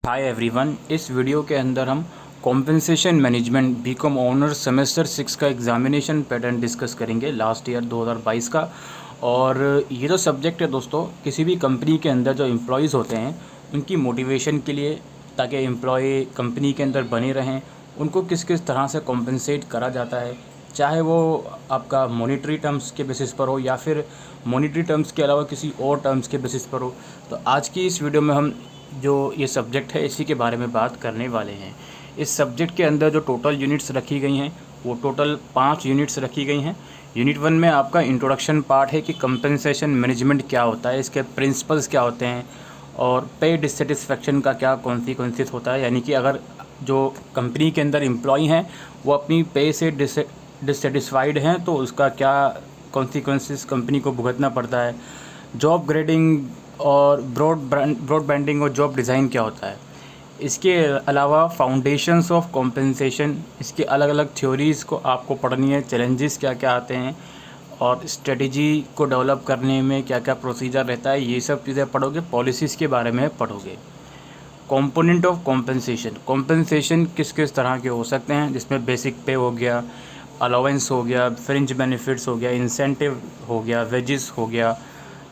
Hi everyone, इस video के अंदर हम compensation management BCom honours semester 6 का एग्जामिनेशन पैटर्न डिस्कस करेंगे लास्ट ईयर 2022 का। और ये जो सब्जेक्ट है दोस्तों, किसी भी कंपनी के अंदर जो एम्प्लॉयज़ होते हैं उनकी मोटिवेशन के लिए, ताकि एम्प्लॉय कंपनी के अंदर बने रहें, उनको किस किस तरह से कॉम्पेंसेट करा जाता है, चाहे वो आपका मॉनेटरी टर्म्स के बेसिस पर हो या फिर मॉनेटरी टर्म्स के अलावा किसी और टर्म्स के बेसिस पर हो। तो आज की इस वीडियो में हम जो ये सब्जेक्ट है इसी के बारे में बात करने वाले हैं। इस सब्जेक्ट के अंदर जो टोटल यूनिट्स रखी गई हैं वो टोटल 5 यूनिट्स रखी गई हैं। यूनिट 1 में आपका इंट्रोडक्शन पार्ट है कि कंपनसेशन मैनेजमेंट क्या होता है, इसके प्रिंसिपल्स क्या होते हैं और पे डिससेटिस्फेक्शन का क्या कॉन्सिक्वेंसेस होता है। यानी कि अगर जो कंपनी के अंदर एम्प्लॉय हैं वो अपनी पे से डिससेटिस्फाइड हैं तो उसका क्या कॉन्सिक्वेंसेस कंपनी को भुगतना पड़ता है। जॉब ग्रेडिंग और ब्रॉडबैंडिंग और जॉब डिज़ाइन क्या होता है। इसके अलावा फाउंडेशंस ऑफ कॉम्पेंसेशन, इसके अलग अलग थ्योरीज़ को आपको पढ़नी है, चैलेंजेस क्या क्या आते हैं और स्ट्रेटजी को डेवलप करने में क्या क्या प्रोसीजर रहता है, ये सब चीज़ें पढ़ोगे। पॉलिसीज़ के बारे में पढ़ोगे। कंपोनेंट ऑफ कॉम्पेंसेशन किस किस तरह के हो सकते हैं, जिसमें बेसिक पे हो गया, अलाउंस हो गया, फ्रिंज बेनिफिट्स हो गया, इंसेंटिव हो गया, वेजेस हो गया,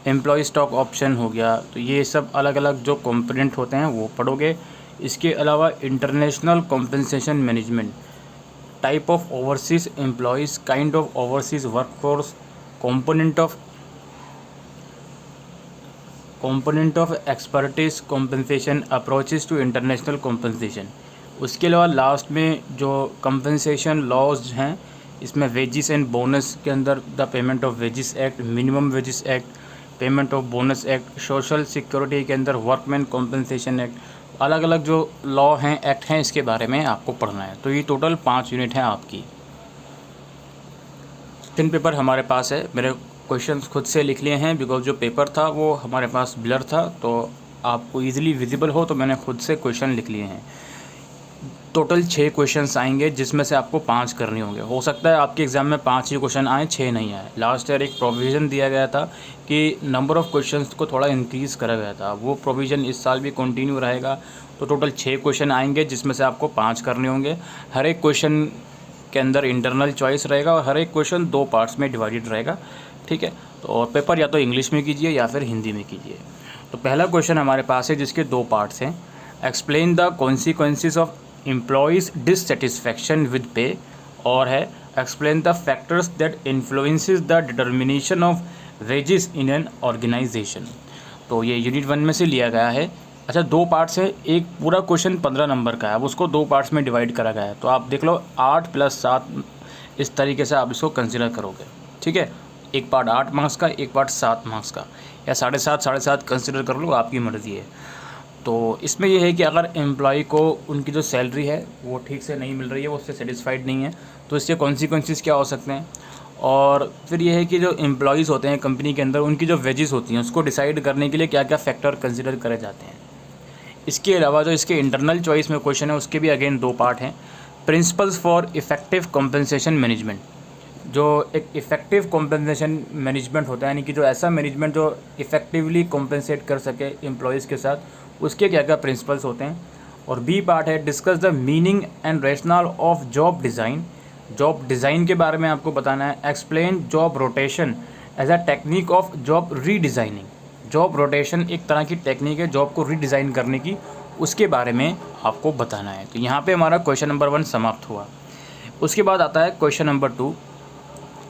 एम्प्लॉय स्टॉक ऑप्शन हो गया। तो ये सब अलग अलग जो कंपोनेंट होते हैं वो पढ़ोगे। इसके अलावा international compensation management, type of overseas employees, kind of overseas workforce, component of expertise compensation, approaches to international compensation. उसके अलावा लास्ट में जो कंपेंसेशन लॉज हैं, इसमें वेजिस एंड बोनस के अंदर the payment of wages act, minimum wages act, payment of bonus act, social security के अंदर वर्कमैन कॉम्पेंसेशन एक्ट, अलग अलग जो लॉ हैं, एक्ट हैं, इसके बारे में आपको पढ़ना है। तो ये टोटल 5 यूनिट हैं आपकी। क्वेश्चन पेपर हमारे पास है, मेरे क्वेश्चंस खुद से लिख लिए हैं बिकॉज जो पेपर था वो हमारे पास ब्लर था, तो आपको ईजिली विजिबल हो तो मैंने खुद से क्वेश्चन लिख लिए हैं। टोटल 6 क्वेश्चंस आएंगे जिसमें से आपको 5 करने होंगे। हो सकता है आपके एग्ज़ाम में 5 ही क्वेश्चन आए, 6 नहीं आए। लास्ट ईयर एक प्रोविज़न दिया गया था कि नंबर ऑफ़ क्वेश्चंस को थोड़ा इंक्रीज़ करा गया था, वो प्रोविज़न इस साल भी कंटिन्यू रहेगा। तो टोटल 6 क्वेश्चन आएंगे जिसमें से आपको 5 करने होंगे। हर एक क्वेश्चन के अंदर इंटरनल चॉइस रहेगा और हर एक क्वेश्चन 2 पार्ट्स में डिवाइडेड रहेगा, ठीक है। तो और पेपर या तो इंग्लिश में कीजिए या फिर हिंदी में कीजिए। तो पहला क्वेश्चन हमारे पास है जिसके 2 पार्ट्स हैं। Explain the consequences of employees dissatisfaction with pay, और है explain the factors that influences the determination of wages in an organisation. तो ये यूनिट 1 में से लिया गया है। अच्छा, 2 पार्ट्स है, एक पूरा क्वेश्चन 15 नंबर का है, अब उसको 2 पार्ट्स में डिवाइड करा गया है। तो आप देख लो 8 + 7 इस तरीके से आप इसको कंसिडर करोगे, ठीक है। एक पार्ट 8 मार्क्स का, एक पार्ट 7 मार्क्स का, या 7.5 कंसिडर कर लो, आपकी मर्ज़ी है। तो इसमें यह है कि अगर एम्प्लॉय को उनकी जो सैलरी है वो ठीक से नहीं मिल रही है, वो उससे सेटिस्फाइड नहीं है, तो इसके कॉन्सिक्वेंसेस क्या हो सकते हैं। और फिर यह है कि जो एम्प्लॉयज़ होते हैं कंपनी के अंदर, उनकी जो वेजेस होती हैं उसको डिसाइड करने के लिए क्या क्या फैक्टर कंसिडर करे जाते हैं। इसके अलावा जो इसके इंटरनल चॉइस में क्वेश्चन है उसके भी अगेन 2 पार्ट हैं। Principles for effective compensation management, जो एक इफ़ेक्टिव कॉम्पेंसेशन मैनेजमेंट होता है, यानी कि जो ऐसा मैनेजमेंट जो इफ़ेक्टिवली कॉम्पेंसेट कर सके एम्प्लॉयज़ के साथ, उसके क्या क्या प्रिंसिपल्स होते हैं। और बी पार्ट है discuss the meaning and rational of job design, job design के बारे में आपको बताना है। Explain job rotation as a technique of job redesigning, job rotation एक तरह की टेक्निक है जॉब को रीडिज़ाइन करने की, उसके बारे में आपको बताना है। तो यहाँ पे हमारा क्वेश्चन नंबर 1 समाप्त हुआ। उसके बाद आता है क्वेश्चन नंबर 2।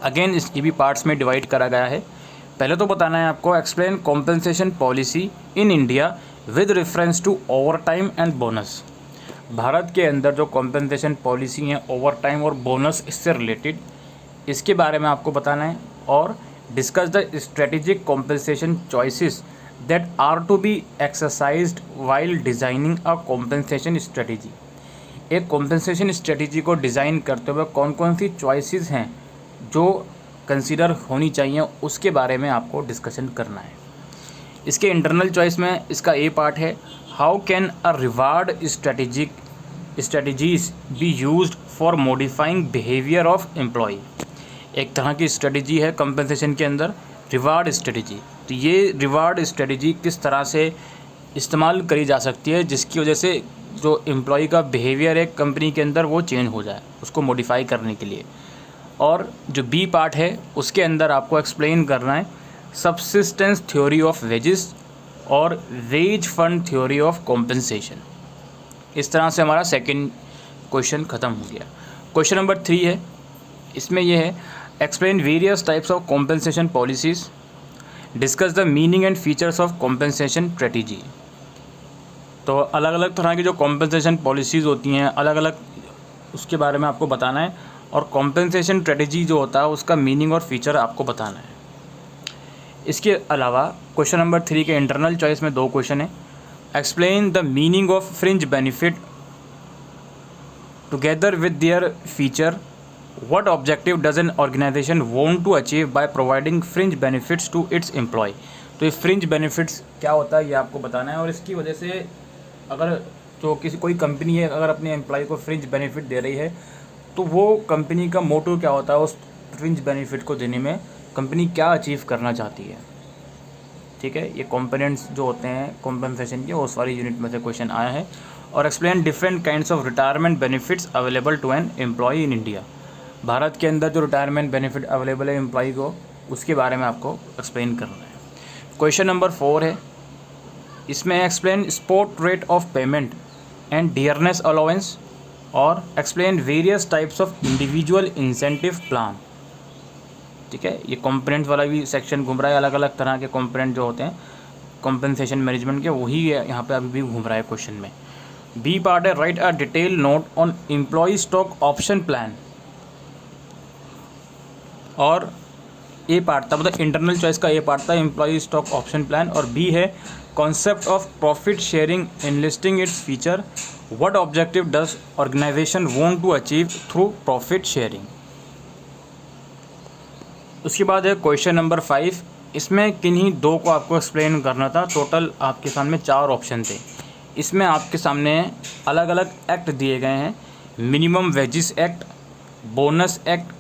अगेन इसकी भी पार्ट्स में डिवाइड करा गया है। पहले तो बताना है आपको explain compensation policy in India with reference to over time and bonus. भारत के अंदर जो कॉम्पेंसेशन पॉलिसी है ओवर टाइम और बोनस इससे रिलेटेड, इसके बारे में आपको बताना है। और discuss the strategic compensation choices that are to be exercised while designing a compensation strategy. एक कॉम्पेंसेशन स्ट्रेटेजी को डिज़ाइन करते हुए कौन कौन सी चॉइसेस हैं जो कंसीडर होनी चाहिए, उसके बारे में आपको डिस्कशन करना है। इसके इंटरनल चॉइस में इसका ए पार्ट है how can a reward strategies be used for modifying behaviour of employ. एक तरह की स्ट्रेटजी है कंपेंसेशन के अंदर रिवार्ड स्ट्रेटजी। तो ये रिवार्ड स्ट्रेटजी किस तरह से इस्तेमाल करी जा सकती है, जिसकी वजह से जो एम्प्लॉय का बिहेवियर है कंपनी के अंदर वो चेंज हो जाए, उसको मॉडिफाई करने के लिए। और जो बी पार्ट है उसके अंदर आपको एक्सप्लेन करना है सब्सिस्टेंस थ्योरी ऑफ वेजेस और wage fund theory of compensation. इस तरह से हमारा सेकंड क्वेश्चन ख़त्म हो गया। क्वेश्चन नंबर 3 है, इसमें यह है explain various types of compensation policies, discuss the meaning and features of compensation strategy. तो अलग अलग तरह की जो कॉम्पेंसेशन पॉलिसीज़ होती हैं, अलग अलग उसके बारे में आपको बताना है, और कॉम्पेंसेशन स्ट्रेटेजी जो होता है उसका मीनिंग और फीचर आपको बताना है। इसके अलावा क्वेश्चन नंबर 3 के इंटरनल चॉइस में 2 क्वेश्चन है। Explain the meaning of fringe benefit together with their feature, what objective does an organisation want to achieve by providing fringe benefits to its employ. तो ये फ्रिंज बेनिफिट्स क्या होता है ये आपको बताना है, और इसकी वजह से अगर जो कोई कंपनी है अगर अपने एम्प्लॉय को फ्रिंज बेनिफिट दे रही है तो वो कंपनी का मोटिव क्या होता है, उस फ्रिंज बेनिफिट को देने में कंपनी क्या अचीव करना चाहती है। ठीक है, ये कंपोनेंट्स जो होते हैं कॉम्पेंसेशन के, वो सारी यूनिट में से क्वेश्चन आया है। और explain different kinds of retirement benefits available to an employ in India. भारत के अंदर जो रिटायरमेंट बेनिफिट अवेलेबल है एम्प्लॉय को, उसके बारे में आपको एक्सप्लेन करना है। क्वेश्चन नंबर 4 है, इसमें explain spot rate of payment and dearness allowance, और explain various types of individual incentive plan. ठीक है, ये कॉम्पोनेंट वाला भी सेक्शन घूम रहा है, अलग अलग तरह के कॉम्पोनेंट जो होते हैं कॉम्पेंसेशन मैनेजमेंट के, वही यहाँ पे अभी भी घूम रहा है क्वेश्चन में। बी पार्ट है, write a detail note on employ stock option plan. और ए पार्ट था, मतलब इंटरनल चॉइस का ए पार्ट था एम्प्लॉय स्टॉक ऑप्शन प्लान, और बी है concept of profit sharing enlisting its feature, what objective does organization want to achieve through profit sharing. उसके बाद है क्वेश्चन नंबर 5, इसमें किन्हीं 2 को आपको एक्सप्लेन करना था। टोटल आपके सामने 4 ऑप्शन थे। इसमें आपके सामने अलग अलग एक्ट दिए गए हैं, minimum wages act, bonus act,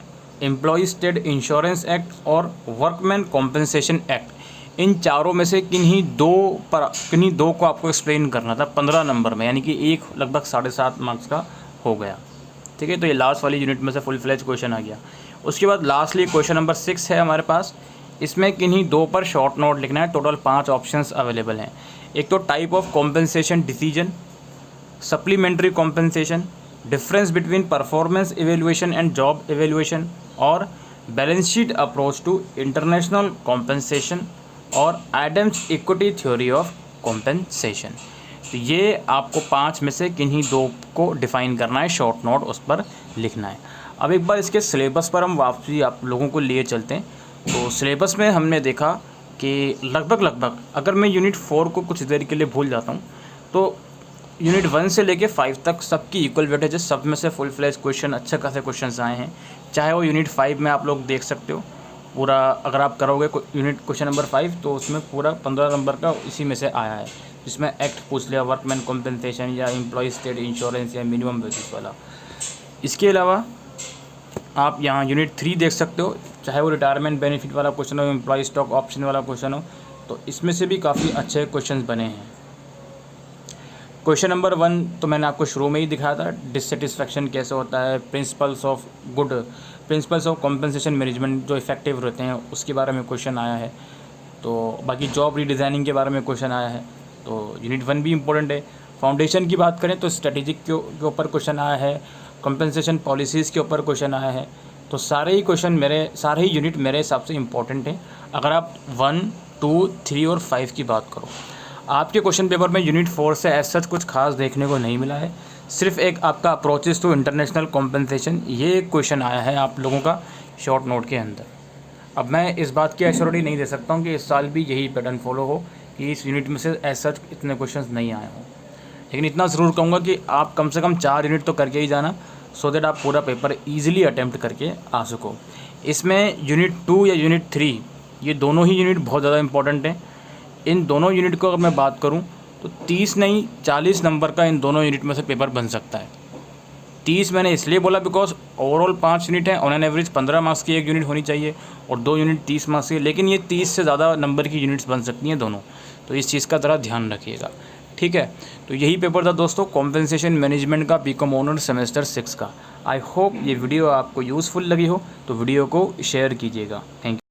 employ state insurance act और वर्कमैन कॉम्पेंसेशन एक्ट। इन चारों में से किन्हीं दो को आपको एक्सप्लेन करना था 15 नंबर में, यानी कि एक लगभग 7.5 मार्क्स का हो गया। ठीक है, तो ये लास्ट वाली यूनिट में से फुल फ्लेज क्वेश्चन आ गया। उसके बाद लास्टली क्वेश्चन नंबर 6 है हमारे पास, इसमें किन्हीं 2 पर शॉर्ट नोट लिखना है। टोटल 5 ऑप्शंस अवेलेबल हैं। एक तो type of compensation decision, supplementary compensation, difference between performance evaluation and job evaluation, और balance sheet approach to international compensation, और Adams equity theory of compensation. तो ये आपको 5 में से किन्हीं 2 को डिफ़ाइन करना है, शॉर्ट नोट उस पर लिखना है। अब एक बार इसके सिलेबस पर हम वापसी आप लोगों को लिए चलते हैं। तो सिलेबस में हमने देखा कि लगभग अगर मैं यूनिट 4 को कुछ देर के लिए भूल जाता हूँ तो यूनिट 1 से लेके 5 तक सबकी इक्वल वेटेज है, सब में से फुल फ्लेज क्वेश्चन अच्छे खासे क्वेश्चन आए हैं। चाहे वो यूनिट 5 में आप लोग देख सकते हो पूरा, अगर आप करोगे यूनिट क्वेश्चन नंबर 5 तो उसमें पूरा 15 नंबर का इसी में से आया है, जिसमें एक्ट पूछ लिया, वर्कमैन कॉम्पेंसेशन या एम्प्लॉय स्टेट इंश्योरेंस या मिनिमम वेजेस वाला। इसके अलावा आप यहाँ यूनिट 3 देख सकते हो, चाहे वो रिटायरमेंट बेनिफिट वाला क्वेश्चन हो, एम्प्लॉय स्टॉक ऑप्शन वाला क्वेश्चन हो, तो इसमें से भी काफ़ी अच्छे क्वेश्चन बने हैं। क्वेश्चन नंबर 1 तो मैंने आपको शुरू में ही दिखाया था, डिससेटिस्फैक्शन कैसे होता है, प्रिंसिपल्स ऑफ कॉम्पेंसेशन मैनेजमेंट जो इफेक्टिव रहते हैं उसके बारे में क्वेश्चन आया है। तो बाकी जॉब रीडिज़ाइनिंग के बारे में क्वेश्चन आया है, तो यूनिट 1 भी इम्पोर्टेंट है। फाउंडेशन की बात करें तो स्ट्रेटेजिक के ऊपर क्वेश्चन आया है, कॉम्पेंसेशन पॉलिसीज़ के ऊपर क्वेश्चन आया है। तो सारे ही यूनिट मेरे हिसाब से इम्पोर्टेंट हैं। अगर आप 1, 2, 3 और 5 की बात करो, आपके क्वेश्चन पेपर में यूनिट 4 से एज सच कुछ खास देखने को नहीं मिला है। सिर्फ एक आपका अप्रोचेस टू इंटरनेशनल कॉम्पेंसेशन, ये एक क्वेश्चन आया है आप लोगों का शॉर्ट नोट के अंदर। अब मैं इस बात की एश्योरिटी नहीं दे सकता हूँ कि इस साल भी यही पैटर्न फॉलो हो कि इस यूनिट में से एज सच इतने क्वेश्चन नहीं आए हों, लेकिन इतना ज़रूर कहूँगा कि आप कम से कम 4 यूनिट तो करके ही जाना, सो दैट आप पूरा पेपर ईजिली अटैम्प्ट करके आ सको। इसमें यूनिट 2 या यूनिट 3 ये दोनों ही यूनिट बहुत ज़्यादा इंपॉर्टेंट हैं। इन दोनों यूनिट को अगर मैं बात करूं तो 30 नहीं 40 नंबर का इन दोनों यूनिट में से पेपर बन सकता है। 30 मैंने इसलिए बोला बिकॉज ओवरऑल 5 यूनिट है, ऑन एन एवरेज 15 मार्क्स की एक यूनिट होनी चाहिए और 2 यूनिट 30 मार्क्स की, लेकिन ये 30 से ज़्यादा नंबर की यूनिट्स बन सकती हैं दोनों। तो इस चीज़ का ज़रा ध्यान रखिएगा, ठीक है। तो यही पेपर था दोस्तों, कॉम्पेंसेशन मैनेजमेंट का बीकॉम ऑनर्स सेमेस्टर 6 का। आई होप ये वीडियो आपको यूज़फुल लगी हो, तो वीडियो को शेयर कीजिएगा। Thank you.